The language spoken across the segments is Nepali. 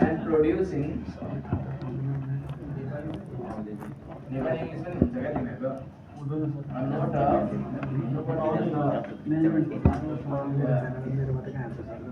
and producing नेपाली इंग्लिश में हुन्छ क्या तिमीहरुको a note of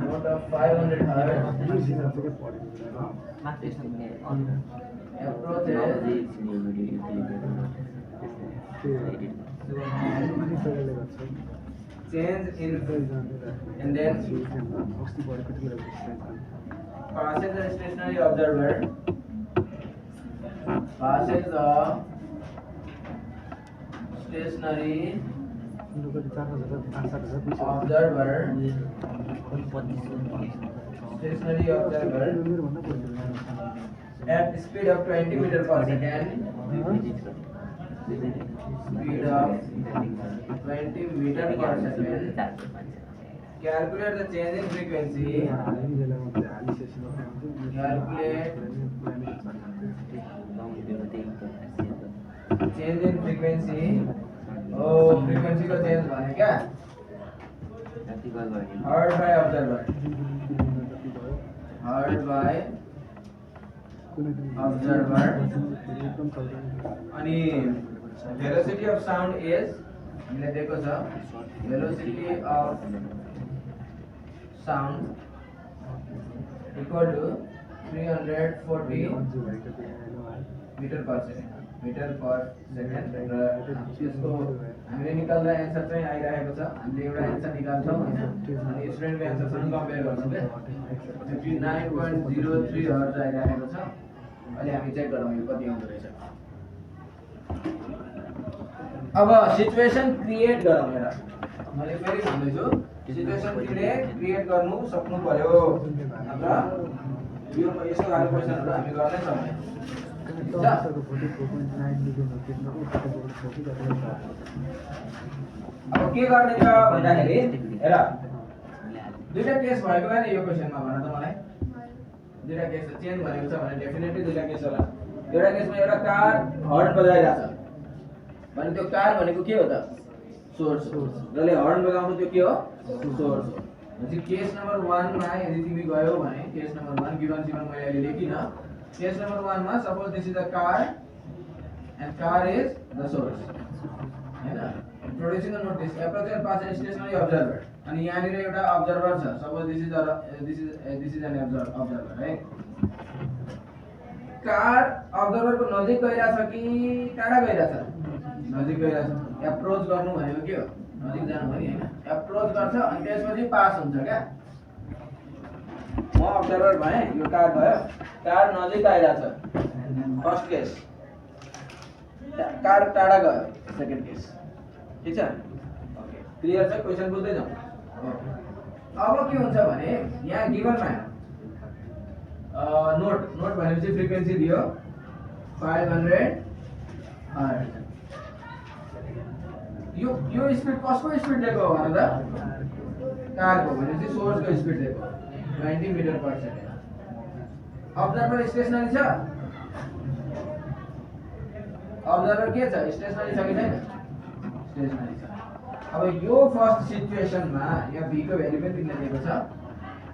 note of 500 hertz change in and then passes the stationary observer passes the stationary observer at speed of 20 meter per second speed of 20 meter per second calculate the change in frequency calculate change in frequency oh frequency को change भने क्या heard by observer अनि velocity of sound is हामीले दिएको छ velocity of sound equal to 340 meter per second र यसको हामीले निकाल्दा आन्सर चाहिँ आइरहेको छ हामीले एउटा आन्सर निकाल्छौं हैन अनि स्टुडेन्टको आन्सरसँग कम्पेयर गर्छौं के 59.03 हर्ज आइरहेको छ अहिले हामी चेक गरौँ यो कति आउँदो रहेछ अब सिचुएसन क्रिएट गरौँ हेर मैले फेरि भन्दै छु सिचुएसन क्रिएट गर्नु सक्नु पर्यो नत्र यो यस्तो खालको क्वेशनहरु हामी गर्नै सक्दैन अब के गर्ने छ भन्दाखेरि हेर दुईटा केस भएको हैन यो क्वेशनमा भन त मलाई दुईटा केस चेन्ज भनेको छ भने डेफिनेटली दुईटा केस होला एउटा केसमा एउटा कार हर्न बजाइराछ भने त्यो कार भनेको के हो त सोर्स जसले हर्न बजाउँछ त्यो के हो सोर्स हो भनेपछि केस नम्बर 1 मा यदि तिमी गयौ भने केस नम्बर 1 गिवन मैले अहिले लेखिन केस नम्बर 1 मा suppose this is the car and car is the source हैन producing a notice approach and pass a stationary observer अनि यहाँ निर एउटा observer छ suppose this is an observer है कार observer को नजिक गइराछ कि टाढा गइराछ नजिक गइराछ एप्रोच गर्नु भनेको के हो नजिक जानु भने हैन एप्रोच गर्छ अनि त्यसपछि पास हुन्छ क्या म observer भए यो कार भयो कार नजिक आइराछ फर्स्ट केस कार टाढा गयो सेकेन्ड केस ठीक छ ओके क्लियर छ क्वेशन बुझ्दै जाऊ अब के हुन्छ भने यहाँ गिवनमा नोट भनेपछि फ्रिक्वेन्सी दियो 500 हर्ज यो स्पिड कसको स्पिड दिएको हो भन त कारको भनेपछि सोर्सको स्पिड दिएको 20 metre per second observer stationary छ observer के छ स्टेशनरी छ कि छैन स्टेशनरी छ अब यो फर्स्ट सिचुएसनमा यहाँ v को भ्यालु पनि तिमीले दिएको छ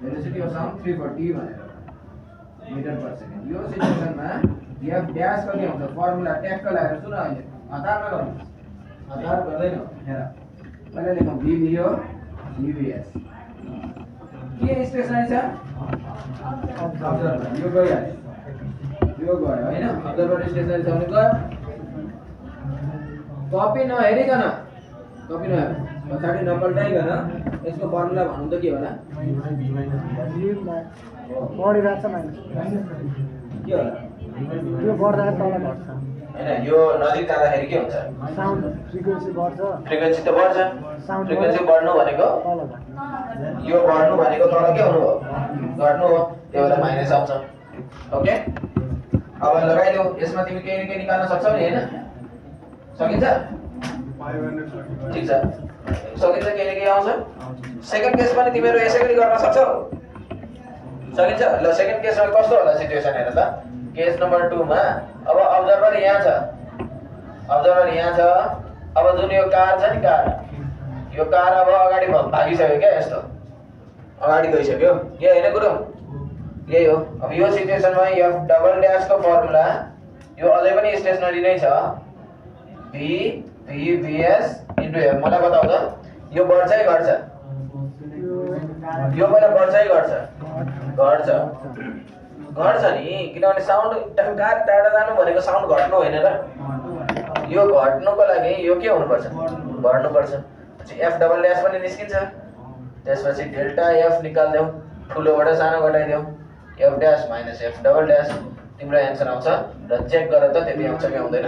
भेलोसिटी अफ साउन्ड 340 भनेर मिटर पर सेकेन्ड यो सिचुएसनमा f ड्याश कति आउँछ फर्मुला ट्याक्क लगाएर सुन अहिले हतार नगर्नु हतार गर्दैन हेर पहिला लेखौं v लियो vs के स्टेशनरी छ observer यो गयो हैन observer स्टेशनरी छ भने गयो कपी नहेरिकन पछाडी नपल्टाइकन यसको फर्मुला भन्नु त के होला बढिरहेछ माइनस के होला यो बढ्दा तल घट्छ हैन यो नजिक जाँदाखेरि के हुन्छ साउन्ड फ्रिक्वेन्सी बढ्छ फ्रिक्वेन्सी त बढ्छ फ्रिक्वेन्सी बढ्नु भनेको तल घट्छ यो बढ्नु भनेको तल के हुनु हो घट्नु हो त्यो भएर माइनस आउँछ ओके अब लगाइदेऊ यसमा तिमी केही न केही निकाल्न सक्छौ नि हैन सकिन्छ 500 ठीक छ सकिन्छ केही न केही आउँछ सेकेन्ड केस पनि तिमीहरु यसै गरी गर्न सक्छौ सकिन्छ ल सेकेन्ड केसमा कस्तो होला सिचुएसन हेर त केस नम्बर 2 मा अब अब्जर्भर यहाँ छ अब जुन यो कार छ नि यो कार अब अगाडि भागिसक्यो क्या यस्तो अगाडि गइसक्यो के हैन गुरु यही हो। अब यो सिचुएसनमा एफ डबल ड्यासको फर्मुला यो अझै पनि स्टेसनरी नै छ, भी भी भीएस इन्टु एफ। मलाई बताऊ त यो बढ्छ है घट्छ? यो पहिला बढ्छ है घट्छ? घट्छ। घट्छ नि, किनभने साउन्ड टाढा टाढा जानु भनेको साउन्ड घट्नु होइन र। यो घट्नुको लागि यो के हुनुपर्छ? बढ्नुपर्छ। एफ डबल ड्यास पनि निस्किन्छ। त्यसपछि डेल्टा एफ निकाल्देऊ, ठुलोबाट सानो घटाइदेऊ, F dash minus F double dash, तिम्रो एन्सर आउँछ। र चेक गर त त्यति आउँछ कि आउँदैन।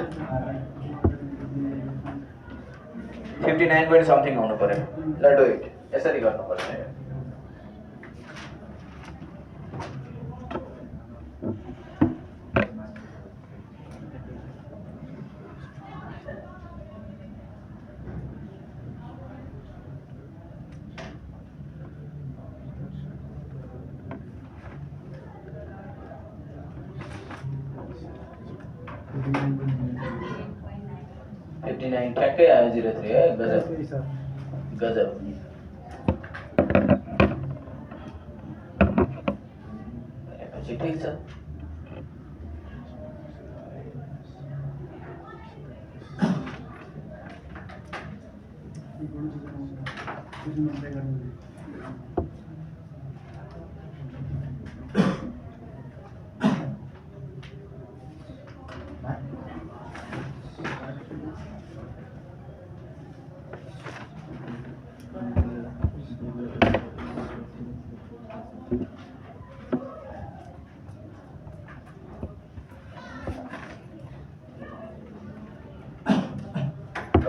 59 point समथिङ आउनु पर्यो। ल डु इट, यसरी गर्नुपर्छ। ठ्याक्कै आयो 03 है। गजब गजब। भनेपछि ठिक छ।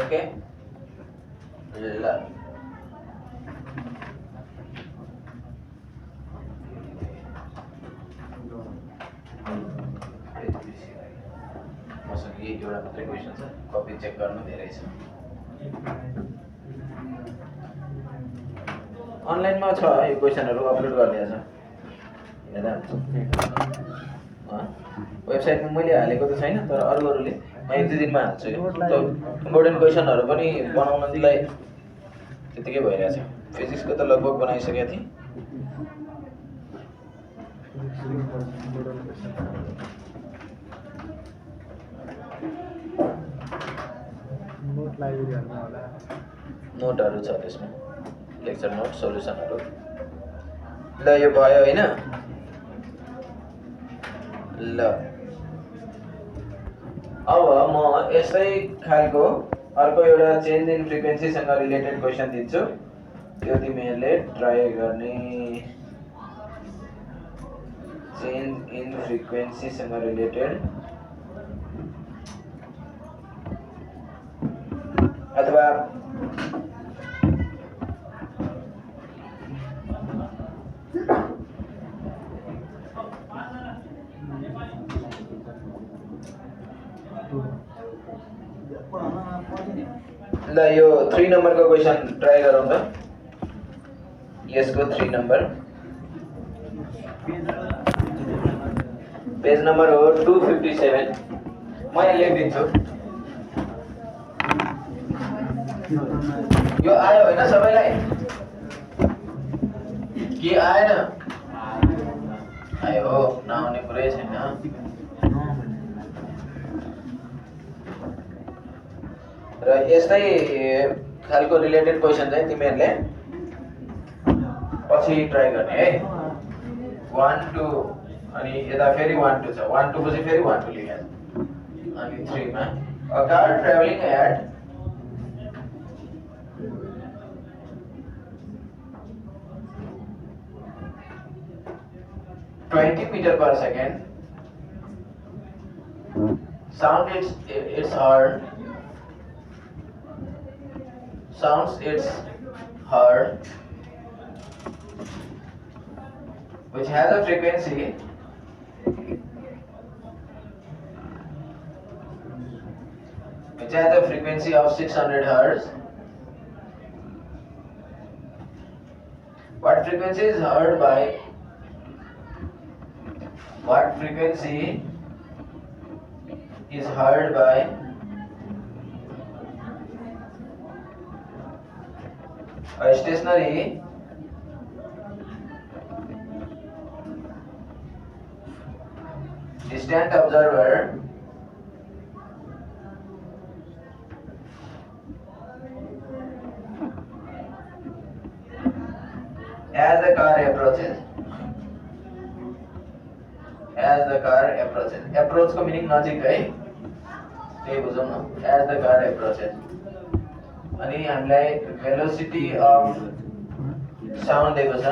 ओके ल मसँग यही एउटा मात्रै क्वेसन छ, कपी चेक गर्नु धेरै छ। अनलाइनमा छ यो क्वेसनहरू अपलोड गरिदिएको छ, हेर्दा हुन्छ। वेबसाइटमा मैले हालेको त छैन, तर अरूले म एक दुई दिनमा हाल्छु। इम्पोर्टेन्ट क्वेसनहरू पनि बनाउनलाई त्यतिकै भइरहेछ। फिजिक्सको त लगभग बनाइसकेको थिएँ। नोटहरू छ त्यसमा, लेक्चर नोट, सोल्युसनहरू। ल यो भयो होइन? ल अब म यस्तै खालको अर्को एउटा चेन्ज इन फ्रिक्वेन्सीसँग रिलेटेड क्वेसन दिन्छु, त्यो तिमीहरूले ट्राई गर्ने। चेन्ज इन फ्रिक्वेन्सीसँग रिलेटेड अथवा ल यो 3 नम्बरको क्वेसन ट्राई गरौँ त। यसको 3 नम्बर पेज नम्बर हो 257। म यहाँ लेखिदिन्छु। यो आयो होइन सबैलाई? के आएन? आयो, नआउने कुरै छैन। र यस्तै खालको रिलेटेड क्वेसन चाहिँ तिमीहरूले पछि ट्राई गर्ने है। 1 2 अनि यता फेरि 1 2 छ, 1 2 पछि फेरि 1 2 लेखेको छ। अनि 3 मा a car travelling at 20 meter per second sounds its horn, which has a frequency of 600 hertz. What frequency is heard by a stationary distant observer as the car approaches. As the car approaches. Approach को meaning नजिक है. त्यही बुझौँ न. As the car approaches. अनि हामीलाई velocity of sound दिएको छ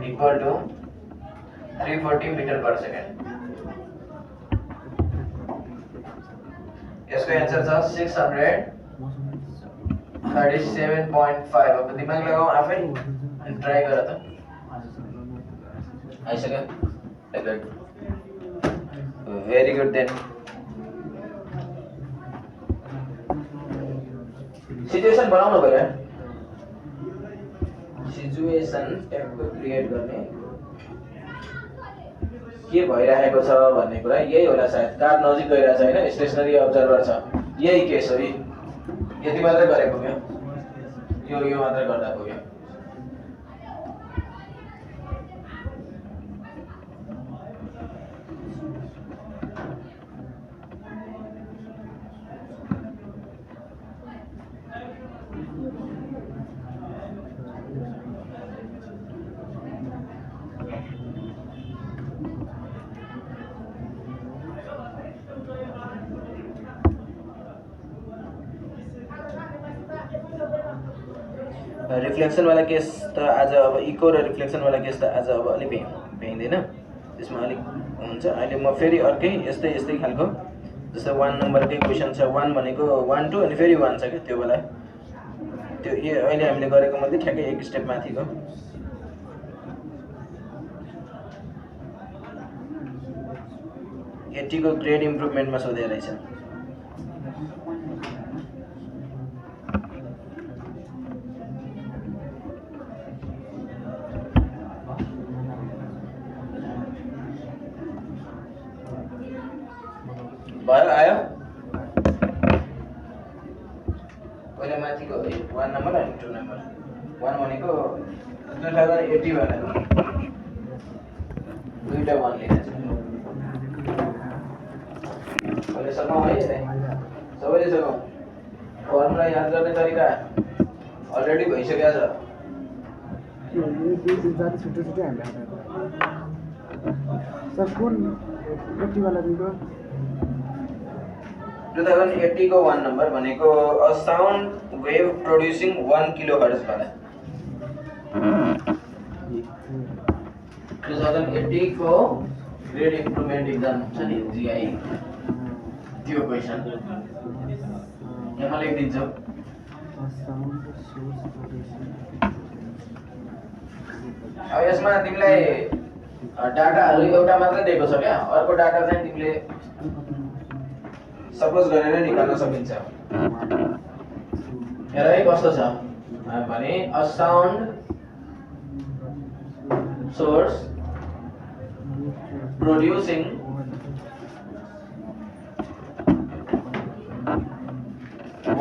equal to 340 meter per second. यसको आन्सर छ 637.5. अब दिमाग लगाऊ आफै अनि ट्राई गर त. आइसक्यो. Very good then. सिचुएसन बनाउनु पर्यो. सिचुएसन टाइपको क्रिएट गर्ने के भइरहेको छ भन्ने कुरा यही होला सायद. कार नजिक गइरहेछ हैन, स्टेशनरी अब्जर्भर छ. यही केस हो. यति मात्र गरे पुग्यो. यो मात्र गर्दा पुग्यो. रिफ्लेक्सन वाला केस त आज अब इको र रिफ्लेक्सन वाला केस त आज अब अलि भ्याइँदैन. त्यसमा अलिक हुन्छ. अहिले म फेरि अर्कै यस्तै खालको जस्तो 1 नम्बरकै क्वेसन छ. 1 भनेको 1 2 अनि फेरि 1 छ के त्यो बेला. त्यो अहिले हामीले गरेको मध्ये ठ्याक्कै एक स्टेप माथिको. एटीको ग्रेड इम्प्रुभमेन्टमा सोधे रहेछ. भयो आयो. पहिला माथिको 1 नम्बर अनि 2 नम्बर. 1 भनेको 2080 वाला दुईटा 1 लेखेको छ. अहिले सकाउँ है. सबैले सकाउँ. फर्मुला याद गर्ने तरिका अलरेडी भइसकेको छ. सर कुन 80 वाला दिएको 2080 को 1 नंबर भनेको a sound wave producing 1 kilohertz वाला. 2080 को ग्रेड इम्प्रुभमेन्ट एक्जाम छ नि जीआई. त्यो क्वेशन यहाँ लेखिदिन्छु. अब यसमा तिमीलाई डाटाहरु एउटा मात्र दिएको छ क्या. अर्को डाटा चाहिँ तिमीले सपोज गरेर निकाल्न सकिन्छ. हेर है कस्तो छ भने a sound source producing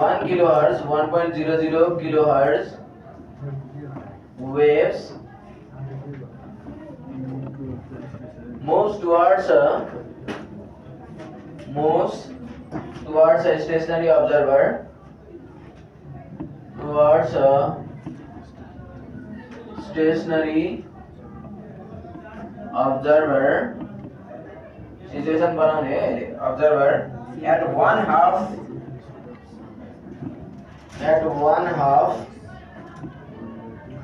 1 kilohertz 1.00 kilohertz waves moves towards a stationary observer situation बनाउने observer at one half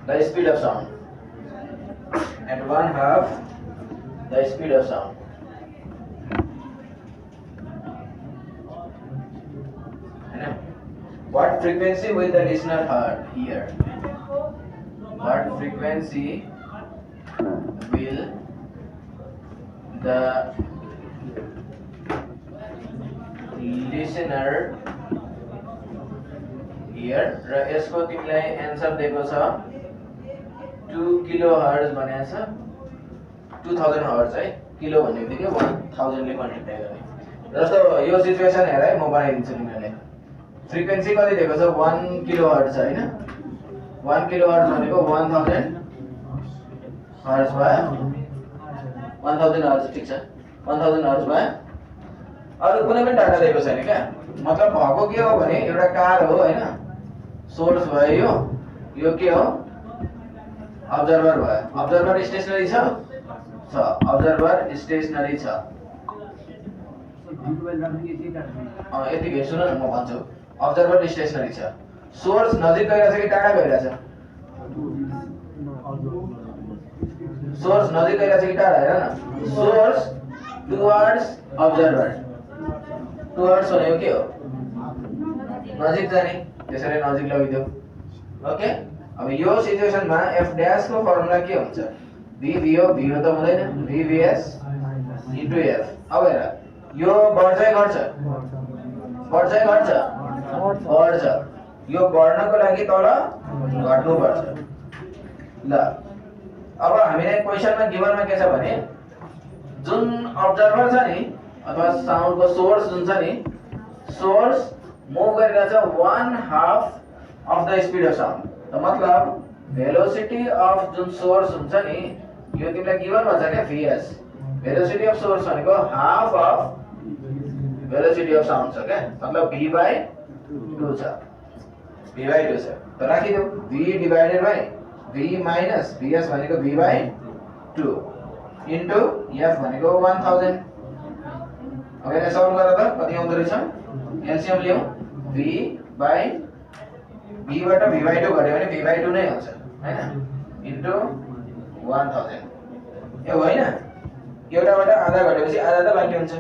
the speed of sound. At one half the speed of sound. What frequency will the listener hear? What frequency will the listener hear? र यसको तिमीलाई आन्सर दिएको छ 2 किलोहर्ट्ज भनेको छ. 2000 हर्ट्ज है. किलो भन्ने बित्तिकै 1000 ले मल्टिप्लाई गर्ने. जस्तो यो सिचुएसन हेर है, म बनाइदिन्छु तिमीलाई. फ्रिक्वेन्सी कति दिएको छ 1 किलोहर्ट्ज हैन. 1 किलोहर्ट्ज भनेको 1000 हर्ट्ज भयो. 1000 हर्ज ठीक छ 1000 हर्ज भयो अरु कुनै पनि डाटा दिएको छैन क्या मतलब भएको के हो भने एउटा कार हो हैन सोर्स भयो यो के हो अब्जर्भर भयो अब्जर्भर स्टेशनरी छ अब्जर्भर स्टेशनरी छ यतिकै सुन न म भन्छु अब्जर्भर स्टेशनरी छ सोर्स नजिक गइरहेछ कि टाढा गइरहेछ सोर्स नजिक गइरहेछ कि टाढा हेर न सोर्स टुवर्ड्स अब्जर्भर टुवर्ड्स भनेको के हो नजिक जाने त्यसैले नजिक लगिदियो ओके अब यो सिचुएसनमा f डैश को फर्मुला के हुन्छ v v हो त हुँदैन v vs into f अब हेर यो बढ्दै घट्छ बढ्छ यो बढ्नको लागि तल घट्नु पर्छ ल अब हामीलाई क्वेशनमा गिभनमा के छ भने जुन अब्जर्भर छ नि अथवा साउन्डको सोर्स जुन छ नि सोर्स मुभ गरिरहेछ 1/2 of the speed of sound त मतलब भेलोसिटी अफ जुन सोर्स हुन्छ नि यो तिमीलाई गिभनमा छ के vs भेलोसिटी अफ सोर्स भनेको half of velocity of sound छ के मतलब v/2 छ v/2 छ त राखिदेऊ v divided by v minus vs भनेको v/2 इन्टु f भनेको 1000 अब यसलाई सल्भ गर त कति आउँदो रहेछ एलसीएम लियौ v बाट v/2 घट्यो भने v/2 नै आउँछ हैन इन्टु 1000 यो होइन एउटाबाट आधा घटेपछि आधा त बाँकी हुन्छ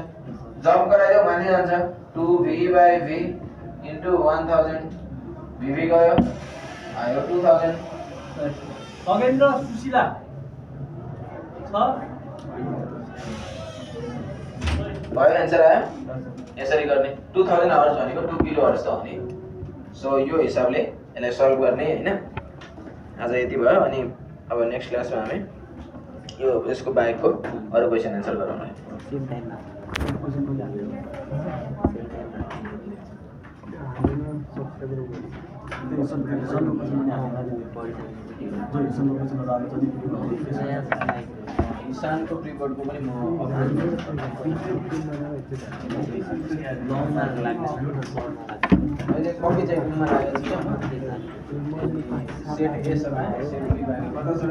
जम्प गराइदेऊ माथि जान्छ 2v/v इन्टु 1000 v गयो आयो 2000 खगेन्द्र सुशीला छ भयो आन्सर आयो यसरी गर्ने 2000 हर्ज भनेको 2 किलो हर्ज त हो नि सो यो हिसाबले यसलाई सल्भ गर्ने हैन आज यति भयो अनि अब नेक्स्ट क्लासमा हामी यो यसको बाहेकको अरु क्वेशन आन्सर गरौँ सेम टाइममा इसानको प्रिपोर्टको पनि म अहिले कपी चाहिँ कुनमा लागेको छ सेट ए सबै सेट बी बारे कता छ